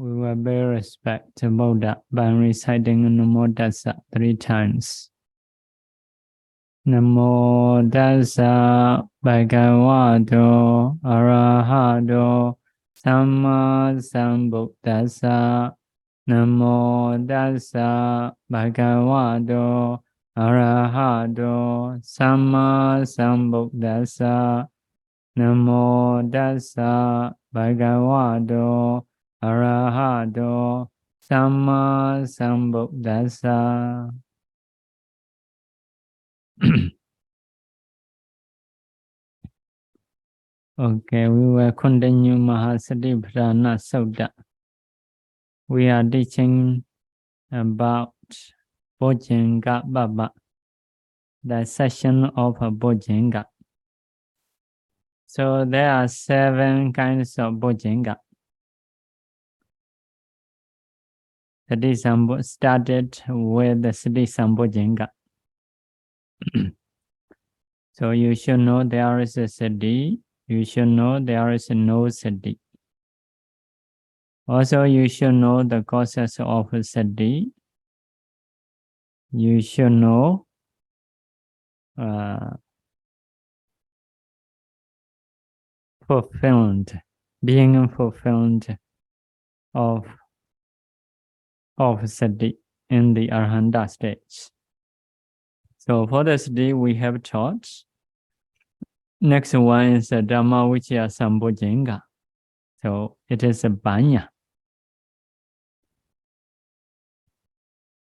We will bear respect to Buddha by reciting Namo Tassa 3 times. Namo Tassa Bhagavato Arahato Samma Sambuddhassa. Namo Tassa Bhagavato Arahato Samma Sambuddhassa. Namo Tassa Bhagavato Arahato Samma Sambuddhassa. Okay, we will continue Mahāsatipaṭṭhāna Sutta. We are teaching about Bojjhaṅgapabbaṁ, the section of Bojjhaṅga. So there are 7 kinds of Bojjhaṅga. Started with the Sati Sambojjhaṅga. So you should know there is a Sati. You should know there is no Sati. Also, you should know the causes of Sati. You should know being fulfilled of Sati in the Arahanta stage. So for the Sati we have taught. Next one is Dhammānupassanā Bojjhaṅgapabbaṁ. So it is a Paññā.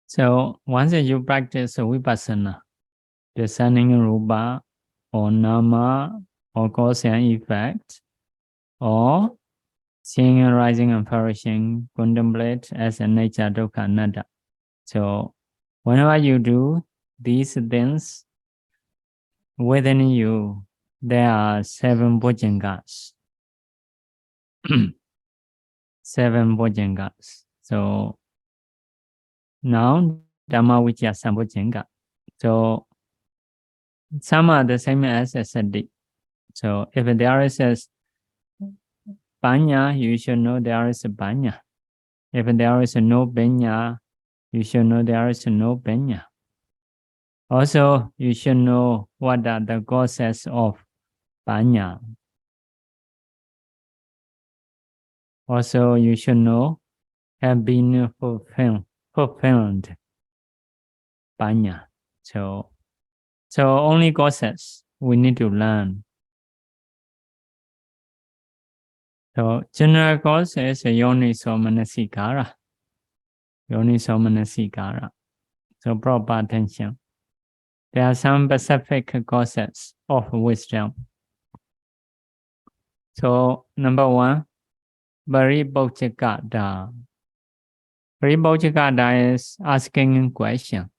So once you practice Vipassana, discerning Rupa or Nama or cause and effect, or seeing arising and perishing, contemplate as a nature dukkha anatta. So whenever you do these things, within you there are 7 Bojjhaṅgas. 7 Bojjhaṅgas. So now Dhammānupassanā Bojjhaṅgapabbaṁ. So some are the same as a Sati. So if there is a Paññā, you should know there is a Paññā. If there is no Paññā, you should know there is no Paññā. Also, you should know what are the causes of Paññā. Also, you should know have been fulfilled Paññā. So only causes we need to learn. So general cause is yoniso manasikara. Yoniso manasikara. So proper attention. There are some specific causes of wisdom. So number 1, Paribhojjhakata. Paribhojjhakata is asking a question.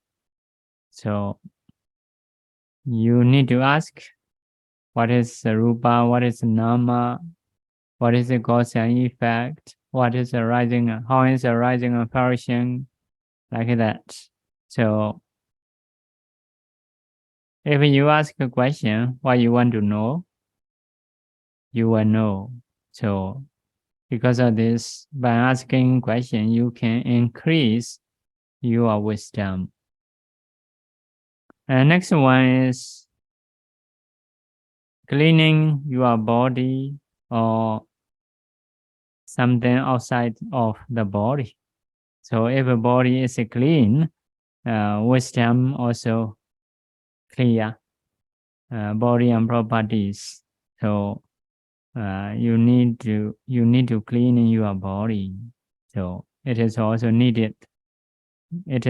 So you need to ask, what is Rupa, what is Nama, what is the cause and effect, what is arising, how is arising and perishing, like that. So if you ask a question, what you want to know, you will know. So because of this, by asking question, you can increase your wisdom. And next one is cleaning your body or something outside of the body. So if a body is clean, wisdom also clear, body and properties. So you need to clean your body. So it is also needed. It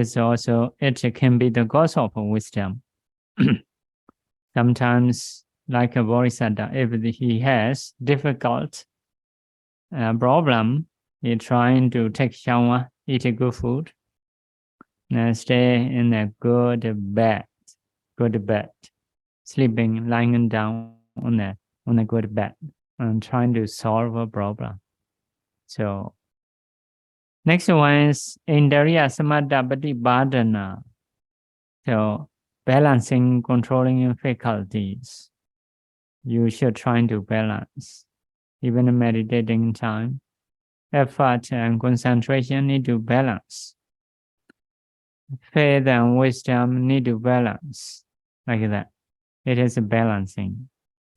can be the cause of wisdom. Sometimes, like a bodhisattva, if he has difficult problem, he trying to take shower, eat a good food, and stay in a good bed, sleeping, lying down on a good bed, and trying to solve a problem. So next one is Indriya Samatha Patipadana. So balancing, controlling faculties. You should try to balance. Even meditating time, effort and concentration need to balance. Faith and wisdom need to balance, like that. It is a balancing.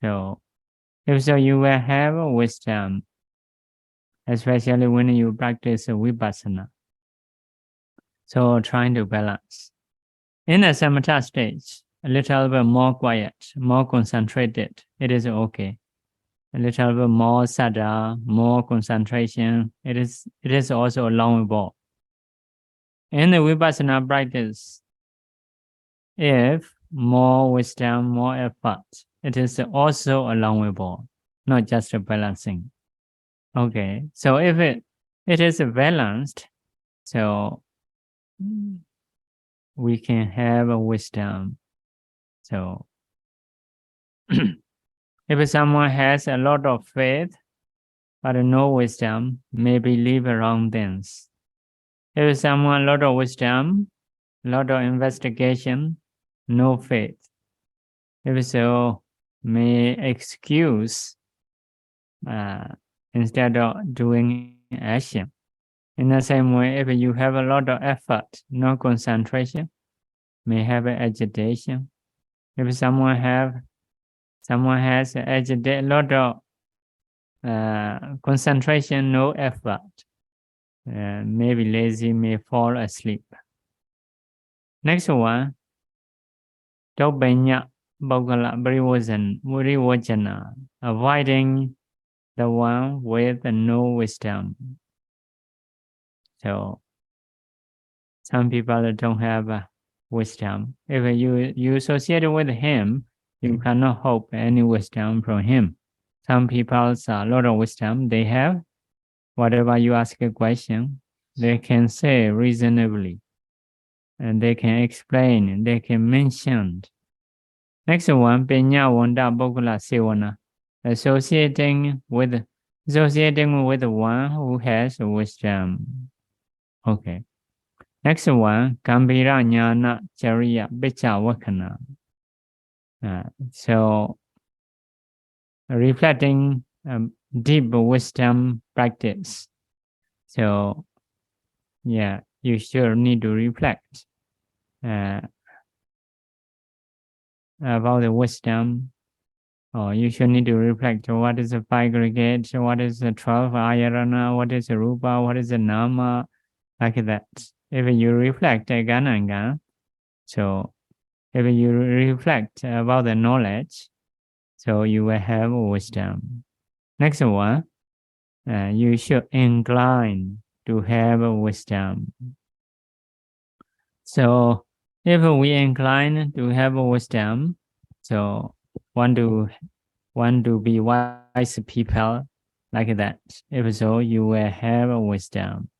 So, if so, you will have wisdom, especially when you practice vipassana. So, trying to balance. In the samatha stage, a little bit more quiet, more concentrated, it is okay. A little bit more saddha, more concentration, it is also allowable. In the vipassana practice, if more wisdom, more effort, it is also allowable, not just a balancing. Okay, so if it is balanced, so we can have a wisdom. So if someone has a lot of faith but no wisdom, may believe wrong things. If someone a lot of wisdom, a lot of investigation, no faith, if so, may excuse instead of doing action. In the same way, if you have a lot of effort, no concentration, may have agitation. If someone has a lot of concentration, no effort, maybe lazy, may fall asleep. Next one, Dhammānupassanā, avoiding the one with no wisdom. So, some people don't have wisdom. If you associate with him, you cannot hope any wisdom from him. Some people a lot of wisdom. They have whatever you ask a question, they can say reasonably, and they can explain, they can mention. Next one, Penya-wanda Bogula Sevana, associating with one who has wisdom. Okay. Next one, Gambhira Jnana Chariya Bicha Vakana. So, reflecting deep wisdom practice. So, yeah, you sure need to reflect about the wisdom, or you should need to reflect what is the 5 aggregate, what is the 12 ayarana, what is the rupa, what is the nama, like that. If you reflect again and again, so if you reflect about the knowledge, so you will have wisdom. Next one, you should incline to have wisdom. So if we incline to have wisdom, so want to be wise people like that. If so, you will have wisdom.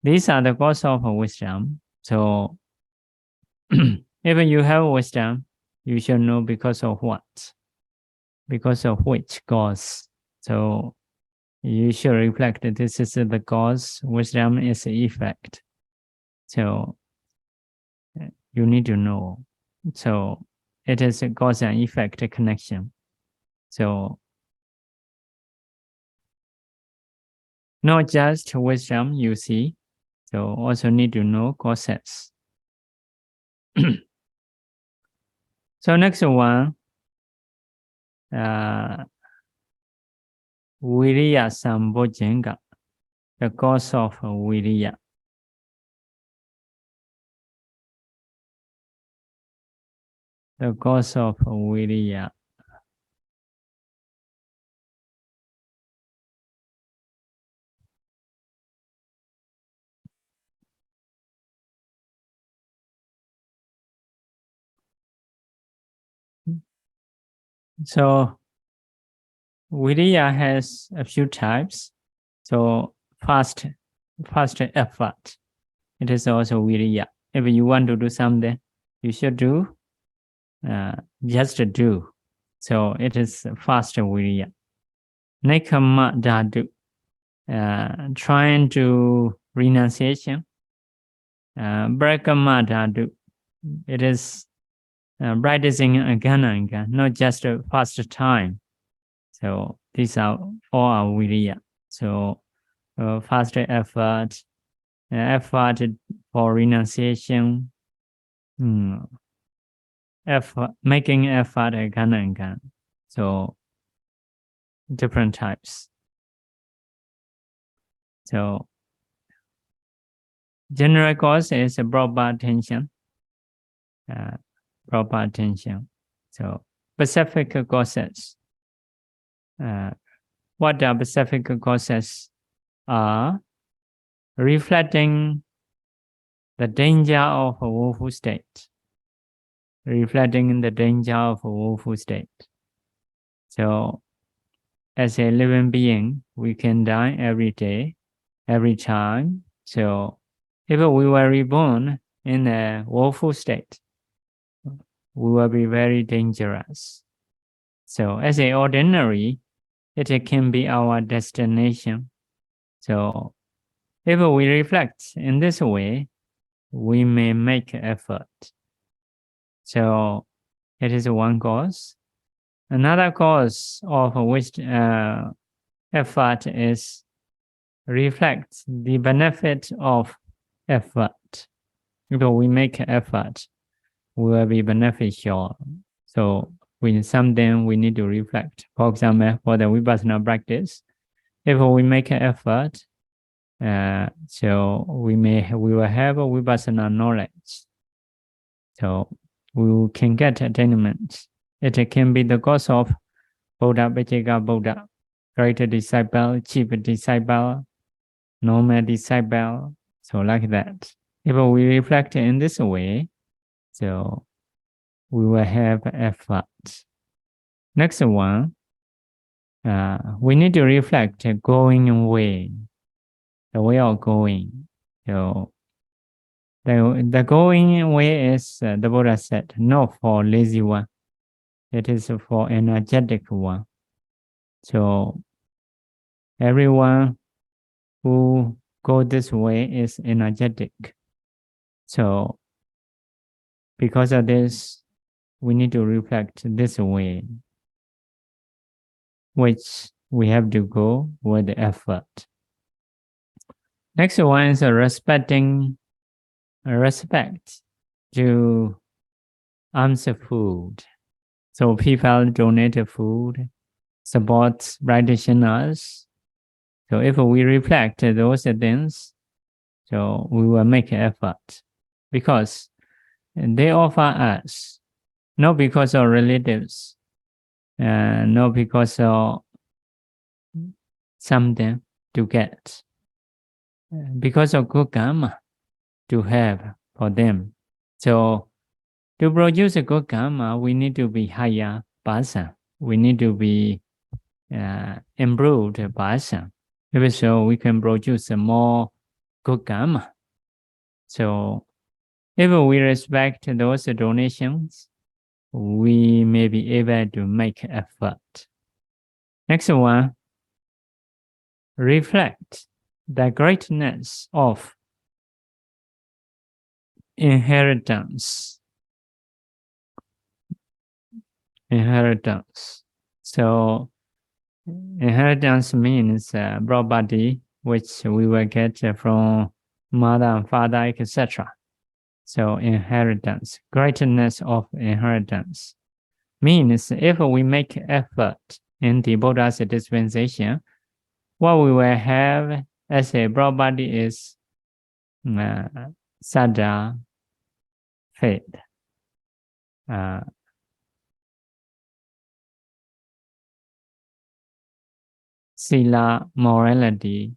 These are the cause of wisdom. So if you have wisdom, you should know because of what? Because of which cause. So you should reflect that this is the cause, wisdom is the effect. So you need to know. So it is a cause and effect connection. So not just wisdom you see, so also need to know causes. So next one, Viriya Sambojjhaṅga, the cause of Viriya. The cause of Viriya. So Viriya has a few types. So fast effort, it is also Viriya. If you want to do something, you should do, just do. So it is fast Viriya. Nekama dhatu, trying to renunciation. Brakama dhatu, it is practicing again and again, not just a fast time. So these are all our Viriya. So fast effort, effort for renunciation, effort, making effort again and again. So different types. So general cause is a proper attention. Proper attention. So specific causes. What are specific causes? Are reflecting the danger of a woeful state. Reflecting the danger of a woeful state. So as a living being, we can die every day, every time. So if we were reborn in a woeful state, we will be very dangerous. So as an ordinary, it can be our destination. So if we reflect in this way, we may make effort. So it is one cause. Another cause of which effort is reflect the benefit of effort. If we make effort, we will be beneficial. So when something we need to reflect. For example, for the Vipassana practice, if we make an effort, so we will have a Vipassana knowledge. So we can get attainment. It can be the cause of Buddha, Bajjhika Buddha, greater disciple, chief disciple, normal disciple, so like that. If we reflect in this way, so we will have effort. Next one, we need to reflect going way, the way of going. So the going way is, the Buddha said, not for lazy one. It is for energetic one. So everyone who go this way is energetic. So because of this, we need to reflect this way, which we have to go with the effort. Next one is respect to alms food. So people donate food, support practitioners. So if we reflect those things, so we will make effort because they offer us, not because of relatives, not because of something to get, because of good karma to have for them. So to produce a good karma, we need to be higher person. We need to be improved person. If so, we can produce a more good karma. So if we respect those donations, we may be able to make effort. Next one, reflect the greatness of inheritance. Inheritance. So inheritance means property which we will get from mother and father, etc. So inheritance, greatness of inheritance means if we make effort in the Buddha's dispensation, what we will have as a property is Saddha, faith, Sila, morality,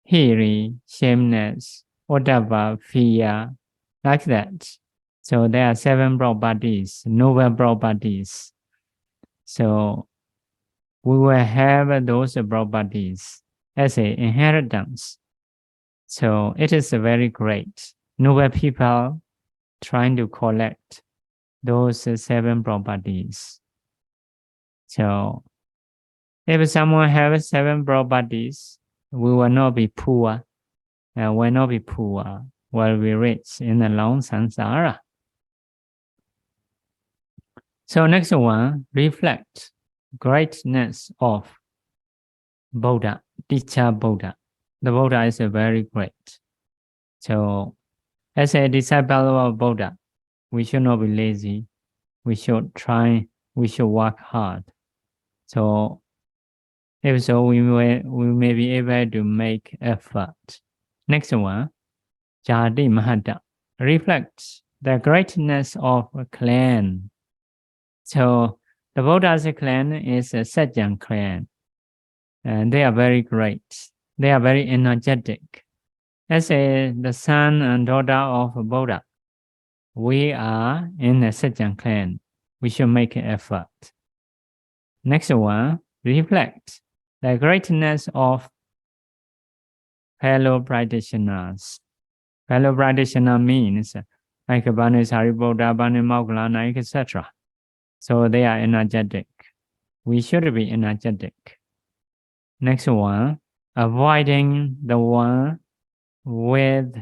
Hiri, shameness, Oddava, fear, like that. So there are 7 properties, noble properties. So we will have those properties as an inheritance. So it is very great. Noble people trying to collect those 7 properties. So if someone has 7 properties, we will not be poor. Will not be poor. Will be rich in the long samsara. So next one, reflect greatness of Buddha, teacher Buddha. The Buddha is very great. So, as a disciple of Buddha, we should not be lazy. We should try, we should work hard. So, if so, we may be able to make effort. Next one, Jadi Mahata reflects the greatness of a clan. So, the Buddha's clan is a Sajjan clan, and they are very great. They are very energetic. As the son and daughter of Buddha, we are in a Sajjan clan. We should make an effort. Next one, reflect the greatness of fellow practitioners. Fellow practitioner means like Bani Sariputta, Bani Moggallana, etc. So they are energetic. We should be energetic. Next one, avoiding the one with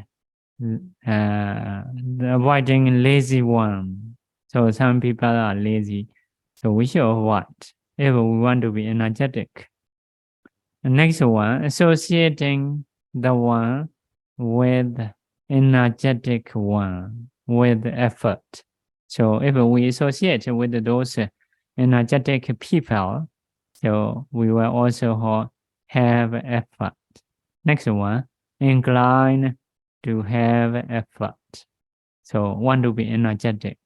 avoiding lazy one. So some people are lazy. So we should avoid if we want to be energetic. The next one, associating the one with energetic one with effort. So if we associate with those energetic people, so we will also have effort. Next one, incline to have effort. So want to be energetic.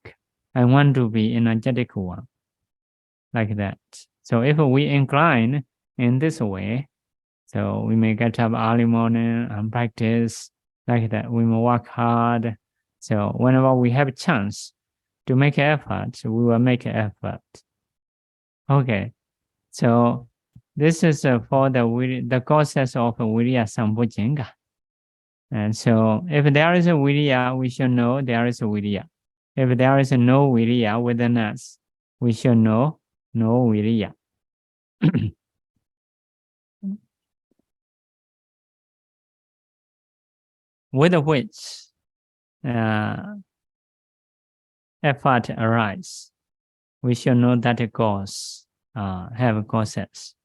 I want to be energetic one. Like that. So if we incline in this way, so we may get up early morning and practice like that. We may work hard. So whenever we have a chance to make effort, we will make effort. Okay. So this is for the causes of Viriya Sambojjhaṅga. And so if there is a Viriya, we should know there is a Viriya. If there is no Viriya within us, we should know no Viriya. With which effort arise, we should know that the cause have causes.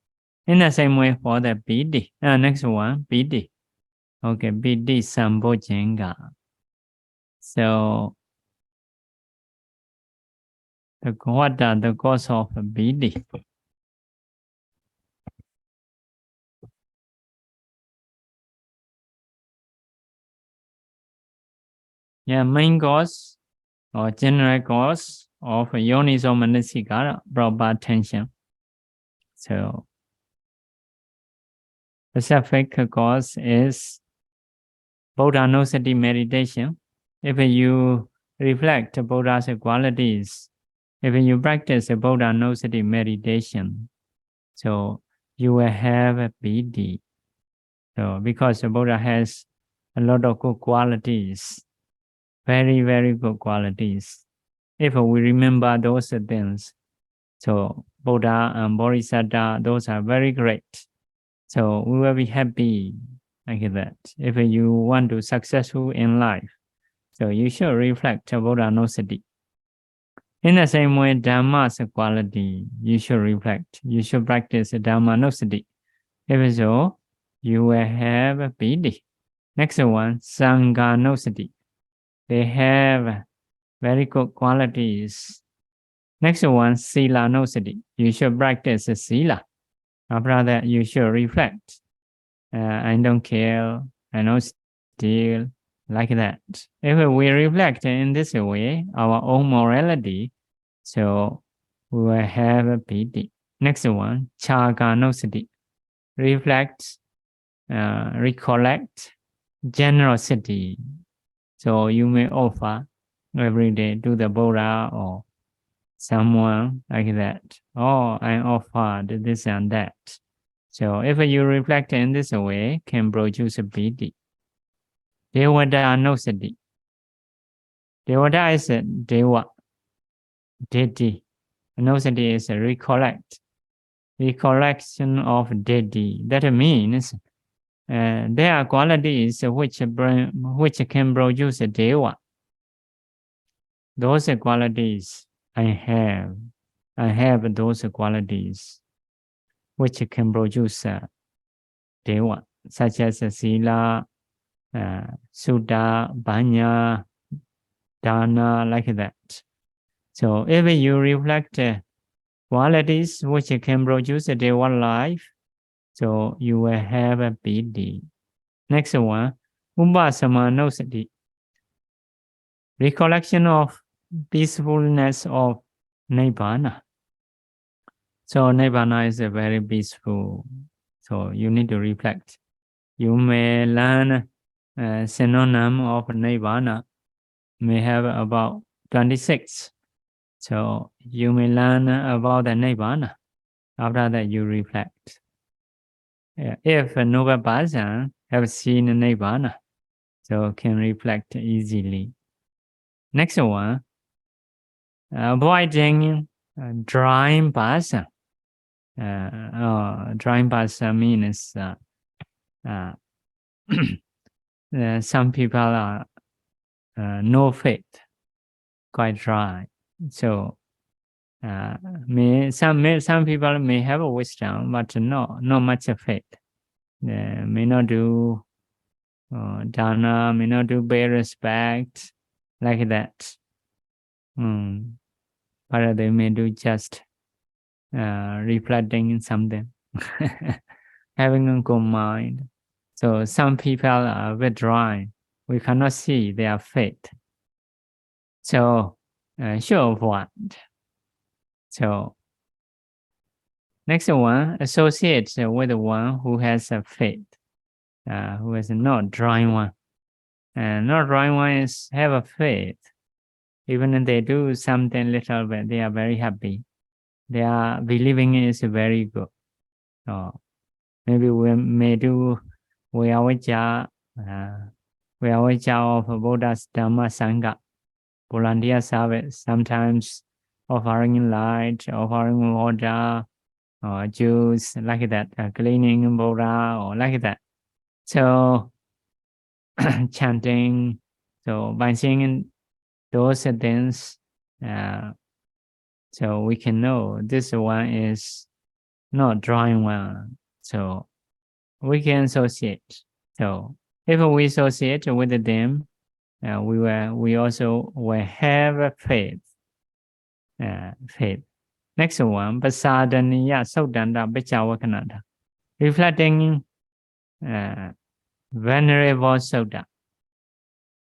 In the same way for the BD. Next one, BD. Okay, BD Sambojjhaṅga. So what are the cause of BD? Yeah, main cause or general cause of yoniso manasikara, proper attention. So specific cause is Buddha-nusati meditation. If you reflect Buddha's qualities, if you practice Buddha-nusati meditation, so you will have a BD. So because the Buddha has a lot of good qualities, very, very good qualities. If we remember those things, so Buddha and Bodhisattva, those are very great. So we will be happy like that. If you want to successful in life, so you should reflect Buddha-nusati. In the same way, Dhamma's quality, you should reflect. You should practice Dhammānupassanā. If so, you will have a BD. Next one, Sangha-nusati. They have very good qualities. Next one, Sila-nusati. You should practice Sila. After that, you should reflect. I don't kill, I don't steal, like that. If we reflect in this way, our own morality, so we will have a BD. Next one, Chaga-nusati. Reflect, recollect, generosity. So you may offer every day to the Buddha or someone like that. Oh, I offered this and that. So if you reflect in this way, can produce a BD. Devada-nusati. Devada is a Deva, deity. Nusati is a recollect. Recollection of deity. That means there are qualities which can produce a Deva. Those qualities I have those qualities which can produce Dewa, such as Sila, Sutta, Banya, Dana, like that. So if you reflect qualities which can produce a Dewa life, so you will have a piti. Next one, Upasamanosati, recollection of peacefulness of Nibbana. So Nibbana is a very peaceful. So you need to reflect. You may learn a synonym of Nibbana, may have about 26. So you may learn about the Nibbana. After that, you reflect. If a noble person have seen Nibbana, so can reflect easily. Next one, avoiding drawing person. Drawing person means some people are no faith, quite dry. So some people may have a wisdom, but not much faith. May not do dana, may not do pay respect, like that. But they may do just reflecting something, having a good mind. So some people are withdrawing. We cannot see their faith. So show of what? So next one, associate with the one who has a faith, who is not drawing one. And not drawing one is have a faith. Even if they do something little bit, they are very happy. They are believing is very good. Maybe we may do Vayavaja of Buddha's Dhamma Sangha, volunteer service, sometimes offering light, offering water, or juice, like that, cleaning Buddha, or like that. So, chanting, so by seeing those things, so we can know this one is not drawing one. So we can associate. So if we associate with them, we also will have faith. Faith. Next one, Pasadaniya Saudanda Bechavakananda, reflecting venerable Sutta.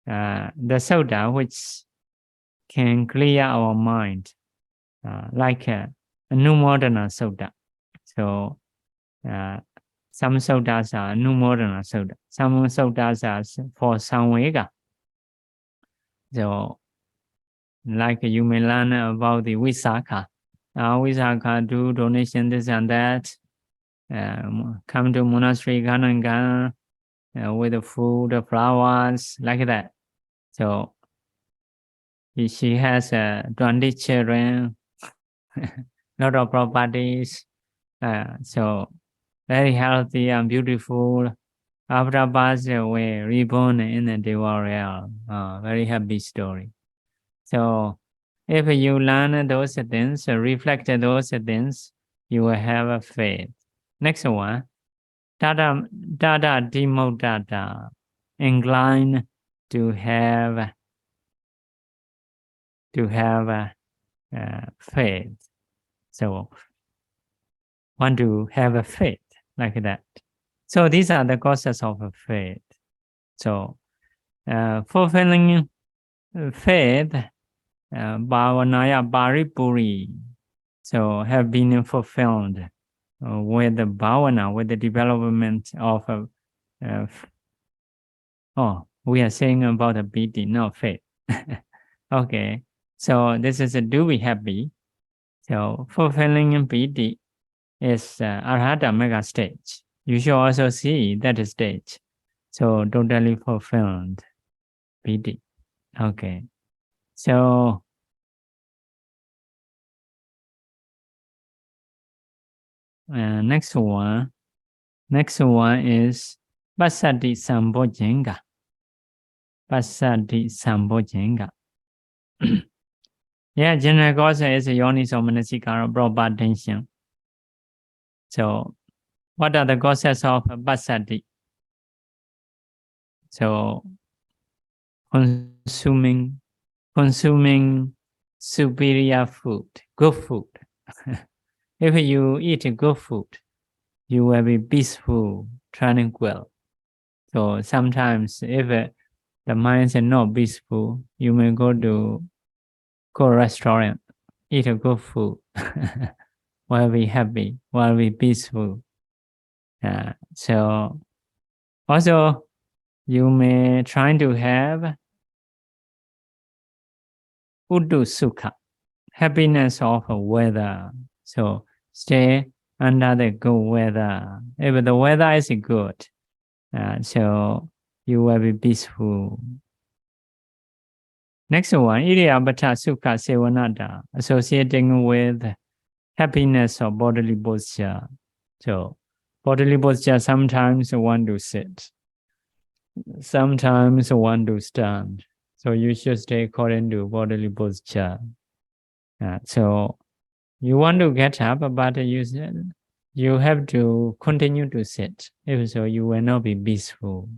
The Sutta which can clear our mind, like Anumodana Sutta. So some suttas are Anumodana Sutta. Some suttas are for Samvega. So like you may learn about the Visakha. Visakha do donation, this and that. Come to monastery, Gananga, with the food, the flowers, like that. So she has 20 children, lot of properties. So very healthy and beautiful. After birth, we reborn in the Deva realm. Very happy story. So if you learn those things, reflect those things, you will have a faith. Next one, Dada Dimodada, inclined to have faith. So want to have a faith, like that. So these are the causes of faith. So fulfilling faith, Bhavanaya Paripuri, so have been fulfilled with the Bhavana, with the development of we are saying about a piti, not faith. Okay, so this is a do we happy. So fulfilling piti is Arhata mega stage. You should also see that stage. So totally fulfilled piti. Okay. So next one is Mahāsatipaṭṭhāna Bojjhaṅgapabbaṁ. Mahāsatipaṭṭhāna Bojjhaṅgapabbaṁ. Yeah, general cause is yoni so manasikara, proper attention. So what are the causes of passaddhi? So, consuming superior food, good food. If you eat good food, you will be peaceful, tranquil. So sometimes if the mind is not peaceful, you may go to restaurant, eat a good food, will be happy, will be peaceful. So also you may try to have Uddu Sukha, happiness of weather. So stay under the good weather. If the weather is good, so you will be peaceful. Next one, Iryapata Sukha Sevanata, associating with happiness of bodily posture. So bodily posture, sometimes want to sit, sometimes want to stand. So you should stay according to bodily posture. So you want to get up, but you have to continue to sit. If so, you will not be peaceful.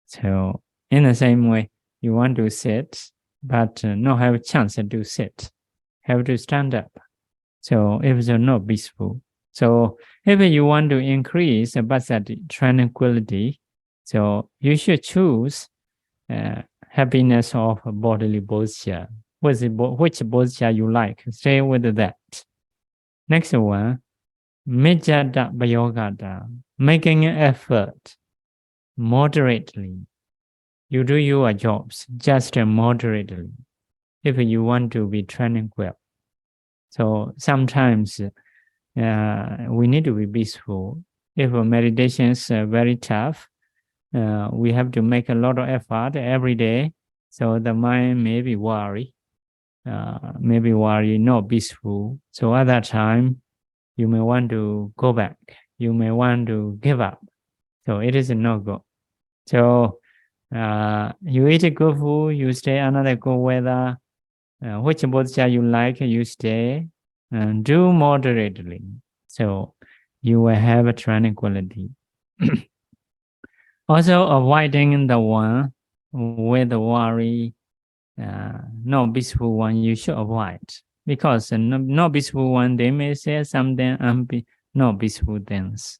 So in the same way, you want to sit, but not have a chance to sit. Have to stand up. So if so, not peaceful. So if you want to increase passaddhi, tranquility, so you should choose happiness of bodily posture. Which posture you like, stay with that. Next one, Mijjata Bhayogata, making an effort moderately. You do your jobs just moderately if you want to be tranquil. So sometimes we need to be peaceful. If meditation is very tough, we have to make a lot of effort every day. So the mind may be worried, not peaceful. So at that time, you may want to go back. You may want to give up. So it is a no-go. So you eat a good food, you stay under good weather. Which posture you like, you stay. And do moderately. So you will have a tranquility. Also avoiding the one with the worry, no peaceful one you should avoid. Because no peaceful one, they may say something no peaceful things.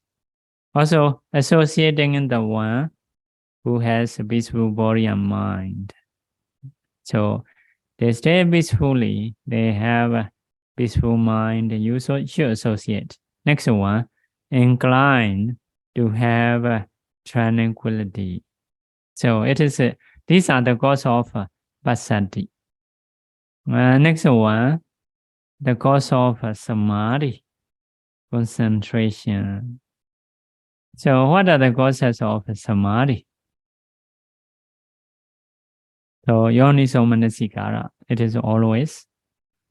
Also associating the one who has a peaceful body and mind. So they stay peacefully, they have a peaceful mind, you should associate. Next one, incline to have tranquility. So it is these are the cause of passaddhi. Next one, the cause of samadhi, concentration. So what are the causes of samadhi? So yoniso manasikara, it is always.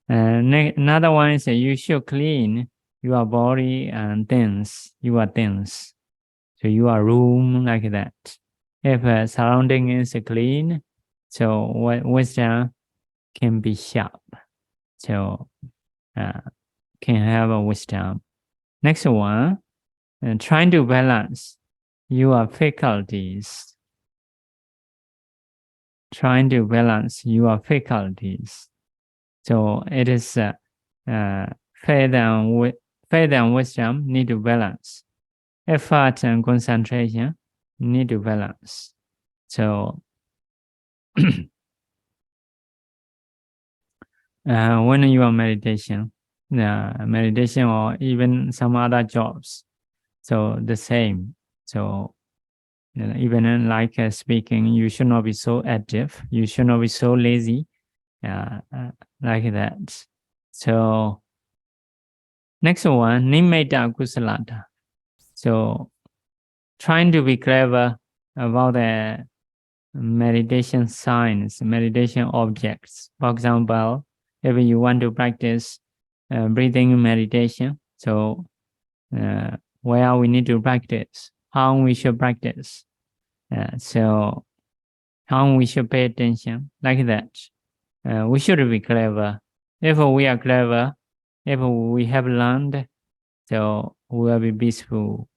Another one is you should clean your body and things, your things. So your room like that. If surrounding is clean, so wisdom can be sharp. So can have a wisdom. Next one, trying to balance your faculties. Trying to balance your faculties. So it is faith and wisdom need to balance. Effort and concentration need to balance. So when you are meditation or even some other jobs, so the same. So even like speaking, you should not be so active. You should not be so lazy, like that. So next one, nimitta kusalata. So trying to be clever about the meditation signs, meditation objects. For example, if you want to practice breathing meditation, so where we need to practice, how we should practice. So how we should pay attention, like that. We should be clever. If we are clever, if we have learned, so we will be peaceful.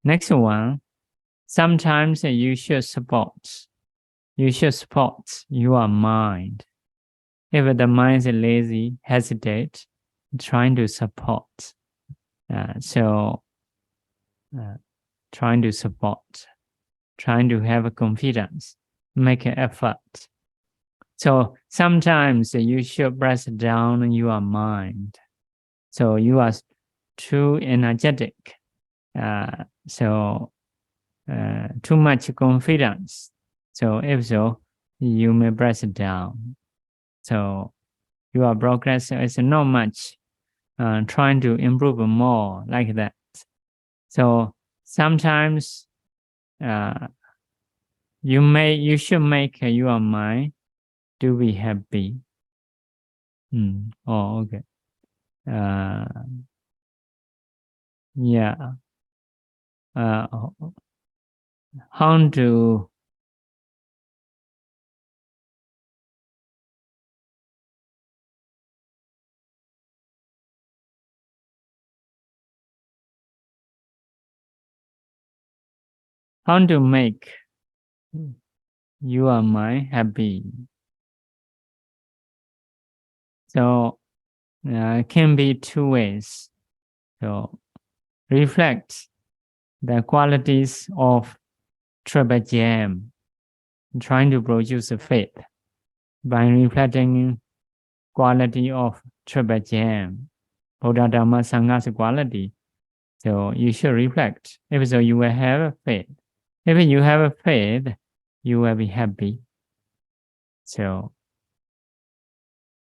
Next one, sometimes you should support your mind. If the mind is lazy, hesitate, trying to support. Trying to support, trying to have confidence, make an effort. So sometimes you should press down your mind. So you are too energetic. Too much confidence. So if so, you may press it down. So your progress is not much. Trying to improve more like that. So sometimes you should make your mind to be happy. Oh, okay. Yeah. How to make your mind happy? So can be two ways. So reflect the qualities of triple gem, trying to produce a faith by reflecting quality of triple gem, Buddha Dhamma Sangha's quality. So you should reflect. If so, you will have a faith. If you have a faith, you will be happy. So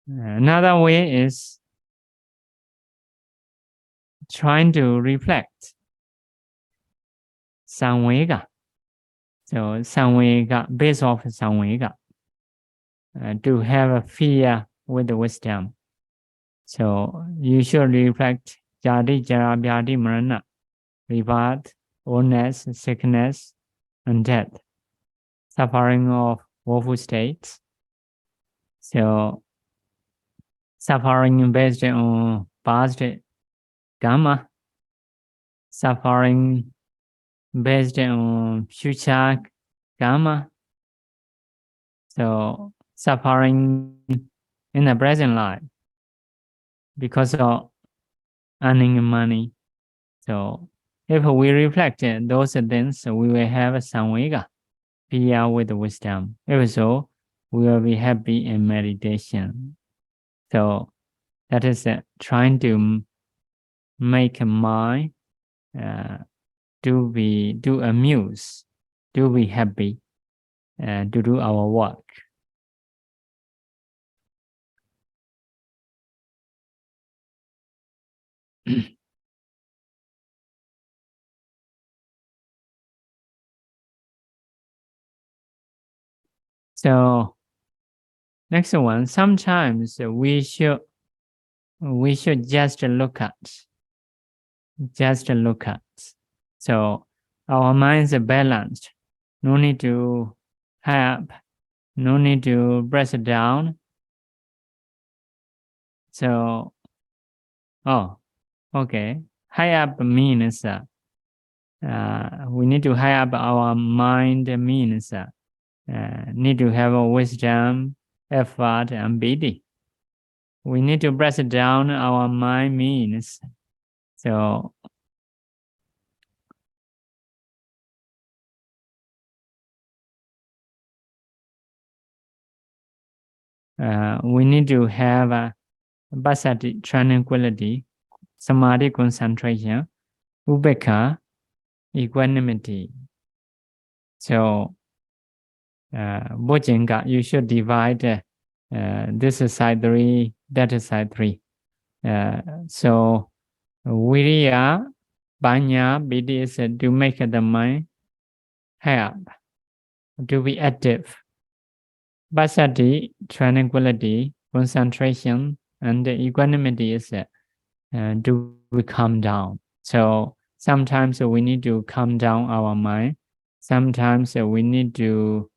another way is trying to reflect Samvega. So Samvega, base of Samvega, to have a fear with the wisdom. So you should reflect Jadi, Jara, Vyadi, Marana, rebirth, illness, sickness, and death, suffering of woeful states. So suffering based on past karma, suffering based on future karma. So suffering in the present life because of earning money. So if we reflect those things, we will have samvega, fear with wisdom. If so, we will be happy in meditation. So that is trying to make mind to amuse, to be happy, to do our work. So next one, sometimes we should just look at. So our minds are balanced. No need to have, no need to press it down. So, okay. High up means we need to high up our mind means need to have a wisdom, effort, and pity. We need to press it down our mind means. So we need to have passaddhi, tranquility, samadhi, concentration, upekkha, equanimity. So Bojjhaṅga, you should divide this is side 3, that is side 3. So Viriya, Panya, Piti is to make the mind help, to be active. Passaddhi, tranquility, concentration, and equanimity is to calm down. So sometimes we need to calm down our mind. Sometimes we need to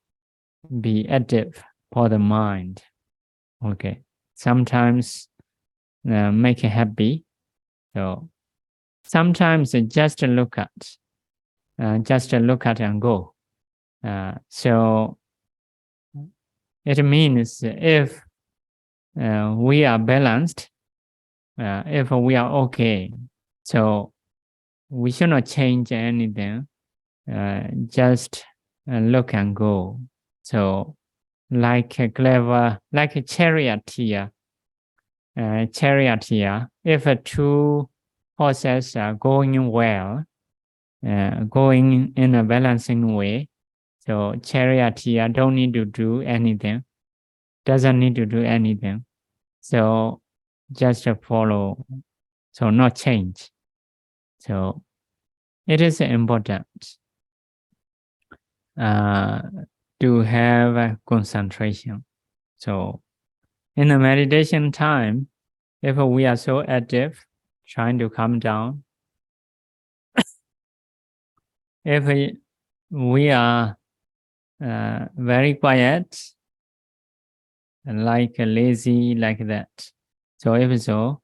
be active for the mind. Okay. Sometimes make it happy. So sometimes just look at and go. So it means if we are balanced, if we are okay, so we should not change anything, just look and go. So like a clever, like a charioteer, if two horses are going well, going in a balancing way, so charioteer don't need to do anything, doesn't need to do anything. So just follow, so not change. So it is important to have concentration. So in the meditation time, if we are so active, trying to calm down, if we are very quiet, like lazy, like that. So if so,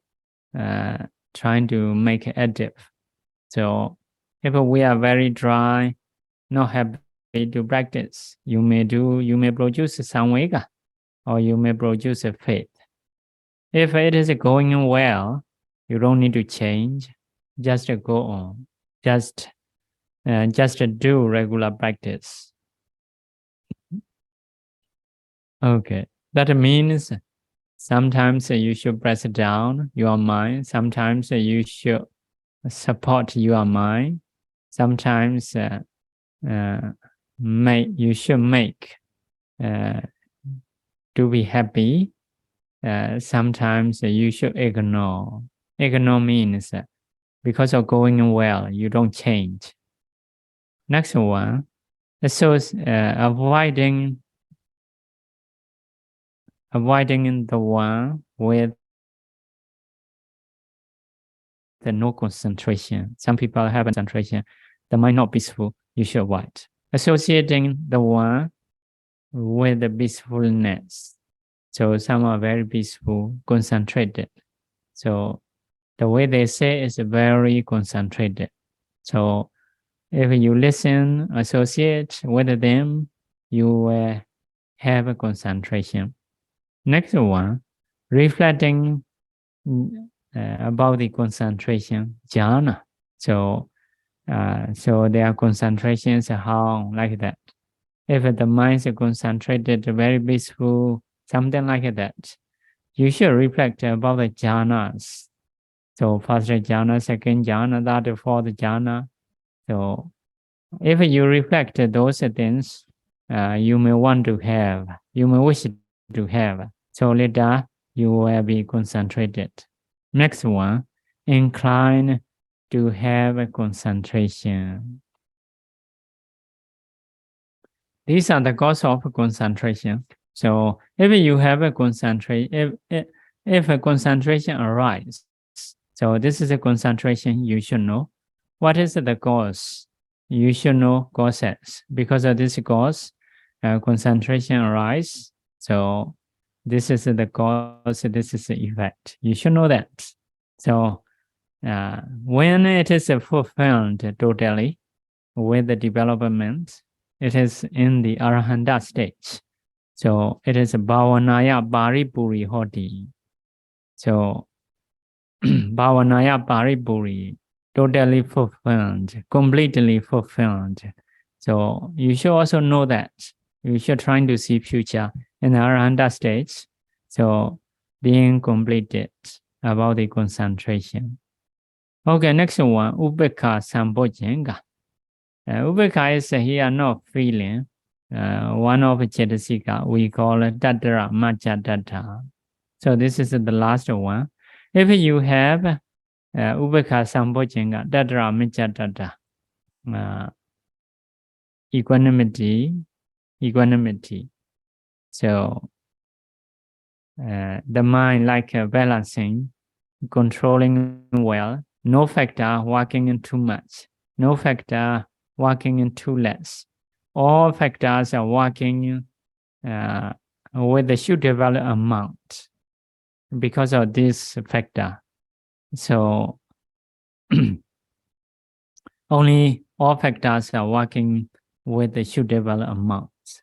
trying to make it active. So if we are very dry, not happy to practice, you may produce samvega, or you may produce a faith. If it is going well, you don't need to change, just go on, just do regular practice. Okay, that means sometimes you should press down your mind, sometimes you should support your mind, sometimes you should make to be happy, sometimes you should ignore. Ignore means because of going well, you don't change. Next one, so avoiding the one with the no concentration. Some people have concentration, the mind not peaceful, you should avoid. Associating the one with the peacefulness. So some are very peaceful, concentrated. So the way they say is very concentrated. So if you listen, associate with them, you will have a concentration. Next one, reflecting about the concentration, jhana. So their concentrations are how like that. If the mind is concentrated, very peaceful, something like that, you should reflect about the jhanas. So first jhana, second jhana, third, fourth jhana. So if you reflect those things, you may want to have, you may wish to have. So later you will be concentrated. Next one, incline to have a concentration. These are the cause of concentration. So if you have a concentration, if a concentration arises, so this is a concentration you should know. What is the cause? You should know causes. Because of this cause, concentration arises. So this is the cause, this is the effect. You should know that. So when it is fulfilled totally with the development, it is in the Arahanta stage. So it is Bhavanaya Paripuri Hoti. So Bhavanaya Paripuri, totally fulfilled, completely fulfilled. So you should also know that. You should try to see future in the Arahanta stage. So being completed about the concentration. Okay, next one, Upekha Bojjhaṅga. Upekha is here not feeling. One of Chetasika, we call it Tattara Majjadatta. So this is the last one. If you have Upekha Bojjhaṅga, Tattara Majjadatta, equanimity. So the mind like balancing, controlling well, no factor working in too much, no factor working in too less. All factors are working with the suitable amount because of this factor. So only all factors are working with the suitable amounts.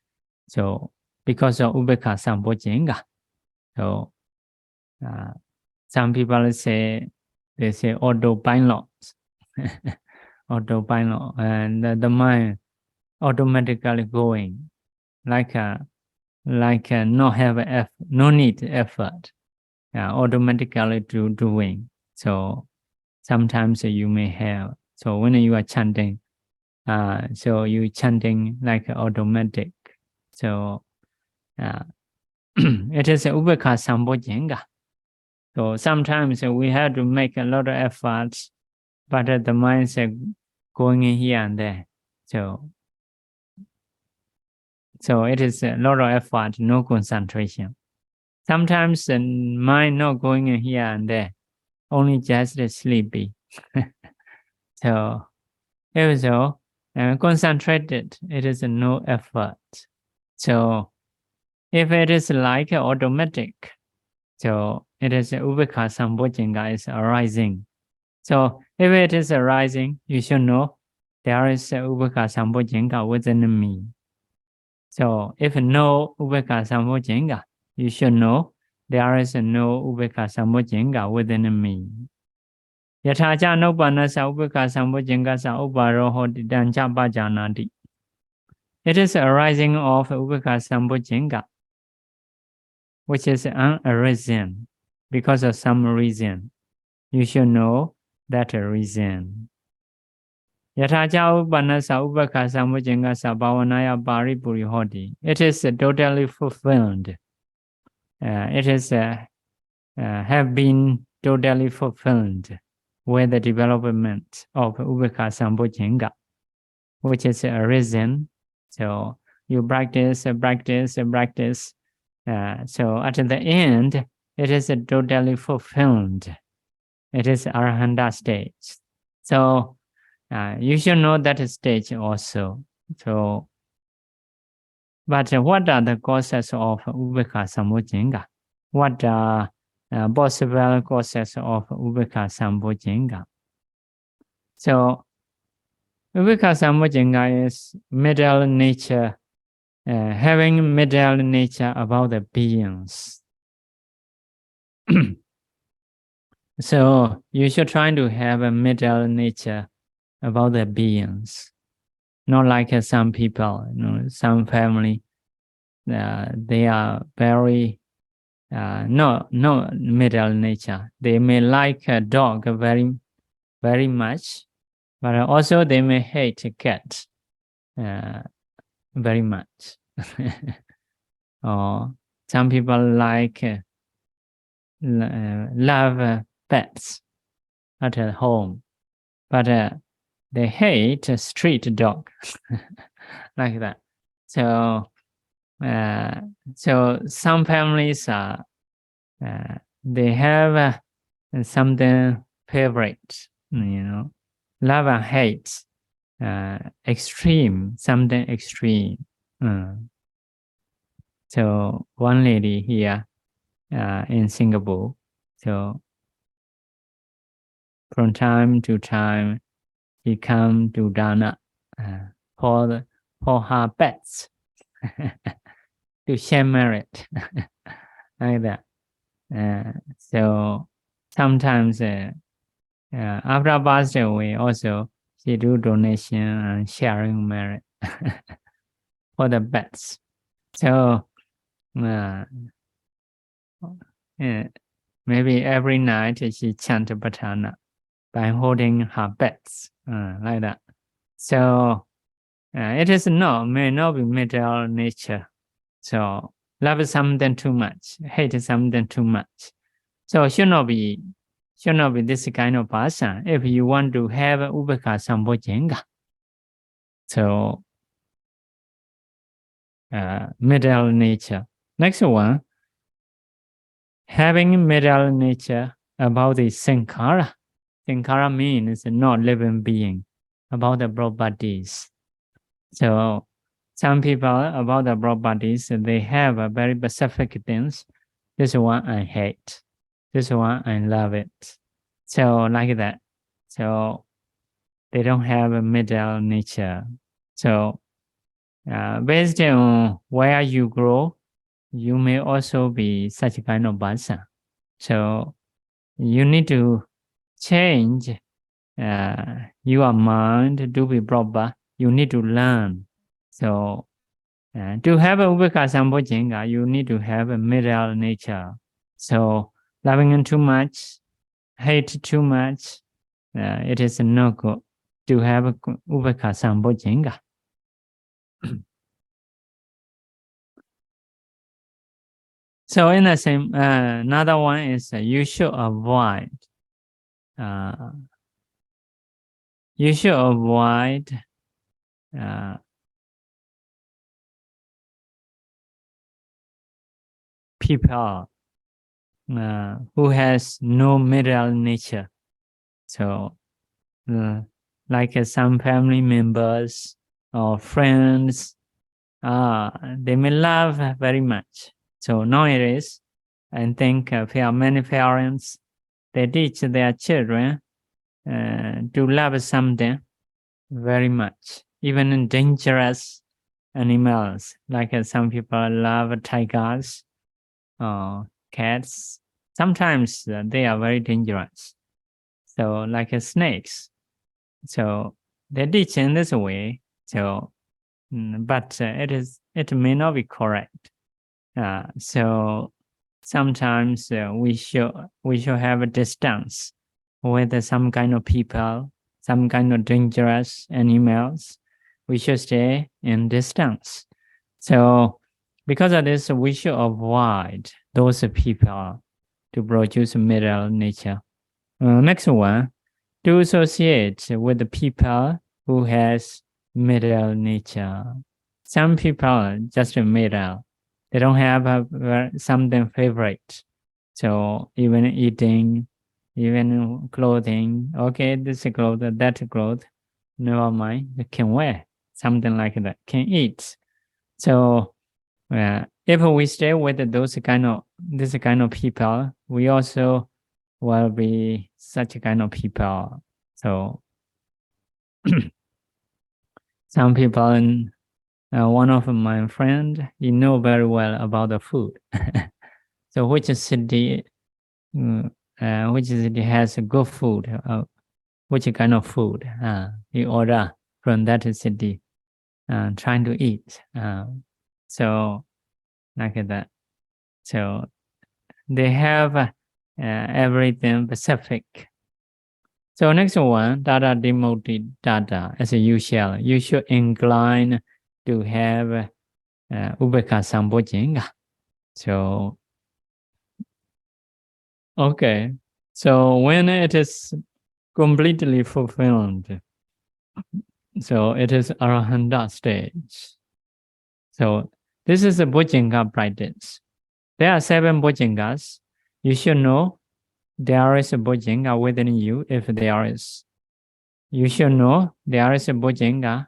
So because of Upekkha Bojjhaṅga, so some people say autopilot, autopilot, and the mind automatically going like no need effort, automatically doing. So sometimes you may have. So when you are chanting, so you chanting like automatic. So it is Upekkha Bojjhaṅga. So sometimes we have to make a lot of efforts, but the mind is going in here and there. So it is a lot of effort, no concentration. Sometimes the mind not going in here and there, only just sleepy. So if so, concentrated, it is no effort. So if it is like automatic, so it is Upekkha Bojjhaṅga is arising. So if it is arising, you should know there is Upekkha Bojjhaṅga within me. So if no Upekkha Bojjhaṅga, you should know there is no Upekkha Bojjhaṅga within me. Yatha ca Dhammānupassanā Upekkha Bojjhaṅgasa Upparo hoti danca pajanati. It is arising of Upekkha Bojjhaṅga, which is unarisen because of some reason. You should know that reason. Yatha ca Dhammānupassanā Upekkha Bojjhaṅgasa bhavanaya paripuri hoti. It is totally fulfilled. It is have been totally fulfilled with the development of Upekkha Bojjhaṅga, which is arisen. So you practice. So at the end, it is totally fulfilled. It is Arahanta stage. So you should know that stage also. So, but what are the causes of Upekkha Bojjhaṅga? What are possible causes of Upekkha Bojjhaṅga? So, Upekkha Bojjhaṅga is middle nature, having middle nature about the beings. So you should try to have a middle nature about the beings, not like some people, some family, they are very no middle nature. They may like a dog very, very much, but also they may hate a cat very much. Or some people like love pets at home, but they hate a street dog like that. So so some families are they have something favorite, love and hate, extreme, something extreme. So one lady here in Singapore, so from time to time he come to Dana for her pets to share merit like that. So sometimes after passed away, also she do donation and sharing merit for the pets. So maybe every night she chant Patana by holding her pets like that. So it is may not be middle nature. So love something too much, hate something too much. So should not be this kind of person if you want to have Upekkha Bojjhaṅga. So middle nature. Next one, having middle nature about the Sankara. Sankara means not living being, about the properties. So some people about the properties, they have a very specific things. This one I hate. This one I love it. So like that. So they don't have a middle nature. So based on where you grow, you may also be such a kind of person. So you need to change your mind to be proper. You need to learn. So to have a Upekkha Bojjhaṅga, you need to have a middle nature. So loving too much, hate too much, it is not good to have a Upekkha Bojjhaṅga. So in the same, another one is you should avoid. You should avoid people who has no middle nature. So like some family members or friends, they may love very much. So nowadays, I think many parents, they teach their children to love something very much, even in dangerous animals. Like some people love tigers or cats. Sometimes they are very dangerous. So like snakes. So they teach in this way. So, but it may not be correct. So sometimes we should have a distance with some kind of people, some kind of dangerous animals. We should stay in distance. So because of this, we should avoid those people to produce middle nature. Next one, to associate with the people who has middle nature. Some people just middle. They don't have something favorite. So even eating, even clothing, okay, this cloth, that cloth, never mind, they can wear something like that, can eat. So if we stay with this kind of people, we also will be such a kind of people. So some people, one of my friend, he know very well about the food. So which city has good food? Which kind of food? He order from that city, trying to eat. So like that. So they have everything specific. So next one, dada demoted dada, as usual, you should incline to have Upekkha Bojjhaṅgapabbaṁ. So, okay. So when it is completely fulfilled, so it is Arahanta stage. So this is a Bojjhaṅga practice. There are 7 Bojjhaṅgas. You should know there is a Bojjhaṅga within you if there is. You should know there is a Bojjhaṅga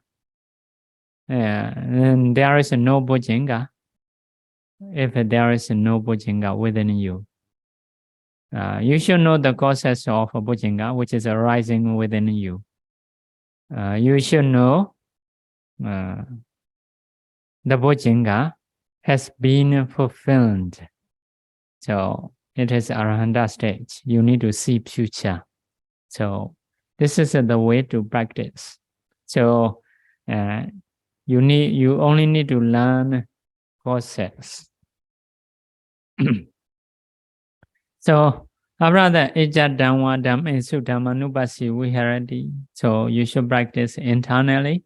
and there is no Bojjhaṅga if there is no Bojjhaṅga within you. You should know the causes of Bojjhaṅga which is arising within you. You should know the Bojjhaṅga has been fulfilled. So it is Arahanta stage. You need to see future. So this is the way to practice. So you only need to learn causes. So after that, Ija Dhamma Dhammesu Dhammānupassi Viharati. So you should practice internally.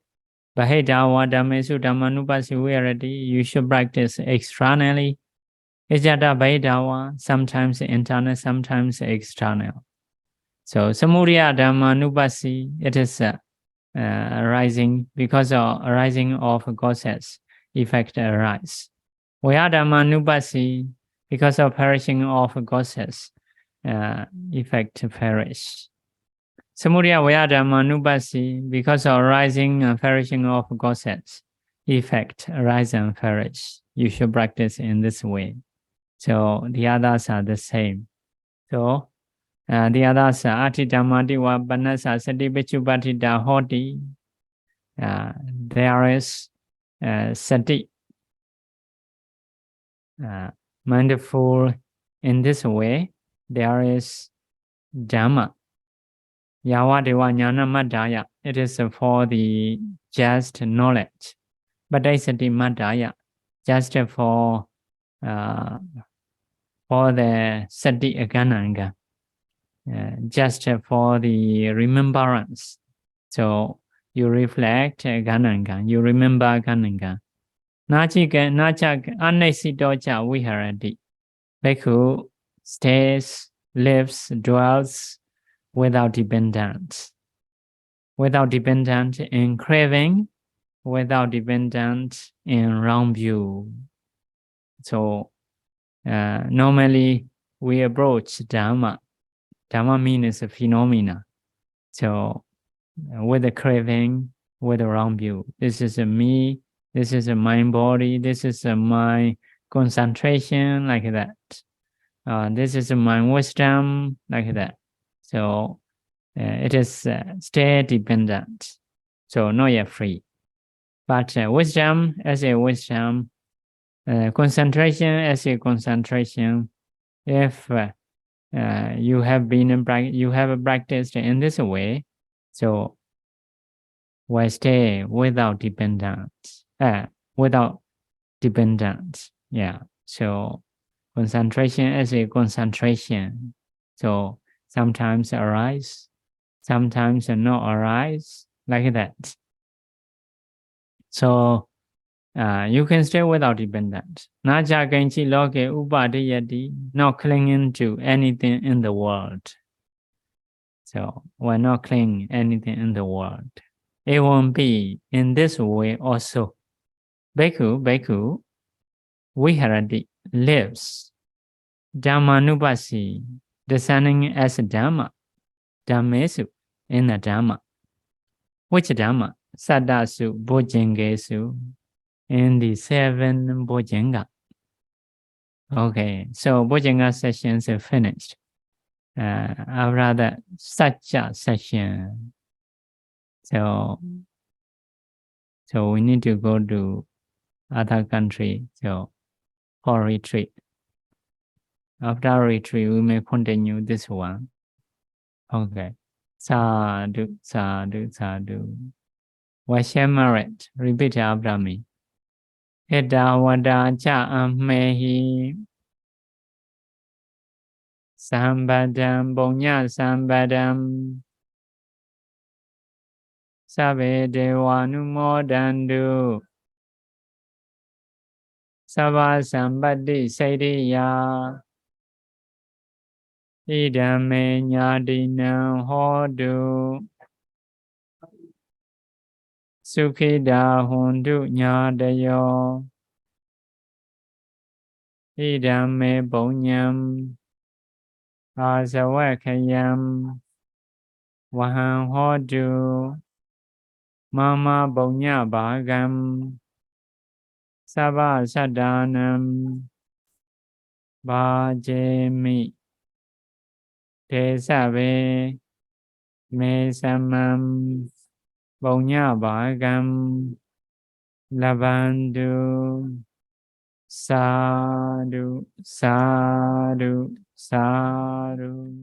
Bahetawa Dhammesu Dhammānupassi Viharati. You should practice externally. Ijata Bahetawa, sometimes internal, sometimes external. So Samudaya Dhammānupassi, it is arising because of arising of causes, effect arise. Vaya Dhammānupassi, because of perishing of causes, effect perish. Samudaya Vaya Dhammānupassi, because of arising and perishing of causes, effect arise and perish. You should practice in this way. So the others are the same. So The others are Atidamadiwa Banasa Satipichupatita Hoti. There is sati, mindful in this way. There is Dhamma. Yawadewa Jnana Madhaya. It is for the just knowledge. Badaisati Madhaya. Just for the sati agananga. Just for the remembrance. So you reflect gananga. You remember gananga. Nachika anesitocha viharati. Bhikkhu stays, lives, dwells without dependence. Without dependence in craving, without dependence in wrong view. So normally we approach Dhamma. Dhamma means a phenomena. So with a craving, with a wrong view. This is a me, this is a mind body, this is a my concentration, like that. This is a mind wisdom, like that. So it is state dependent. So not yet free. But wisdom as a wisdom, concentration as a concentration, if you have practiced in this way, so we stay without dependence. Yeah. So concentration as a concentration. So sometimes arise, sometimes not arise, like that. So you can stay without dependence. Naja Genchi Loke Upadiyati, not clinging to anything in the world. So we're not clinging anything in the world. It won't be in this way also. Bhikkhu, Viharati, lives. Dhammānupassi, descending as a Dhamma. Dhammesu, in the Dhamma. Which Dhamma? Sattasu Bojjhaṅgesu, in the 7 Bojjhaṅga. Okay, so Bojjhaṅga sessions are finished. After that, Satya session. So we need to go to other country, so for retreat. After retreat, we may continue this one. Okay. Sadhu, sadhu, sadhu. Vasya merit. Repeat after me. Ita vada cha ammehi. Sambadam bonya sambadam. Sabe devanumodandu. Sabha sambadi saidiya. Idame nyadinam hodu. Sukhida hundu nyadayo. Idame bonyam. Asawakayam. Vahang hodu. Mama bonya bhagam. Sabha sadanam. Bhajemi. Tesabe. Me samam. Bonya bhagam. Labandu. Sadhu, sadhu, sadhu.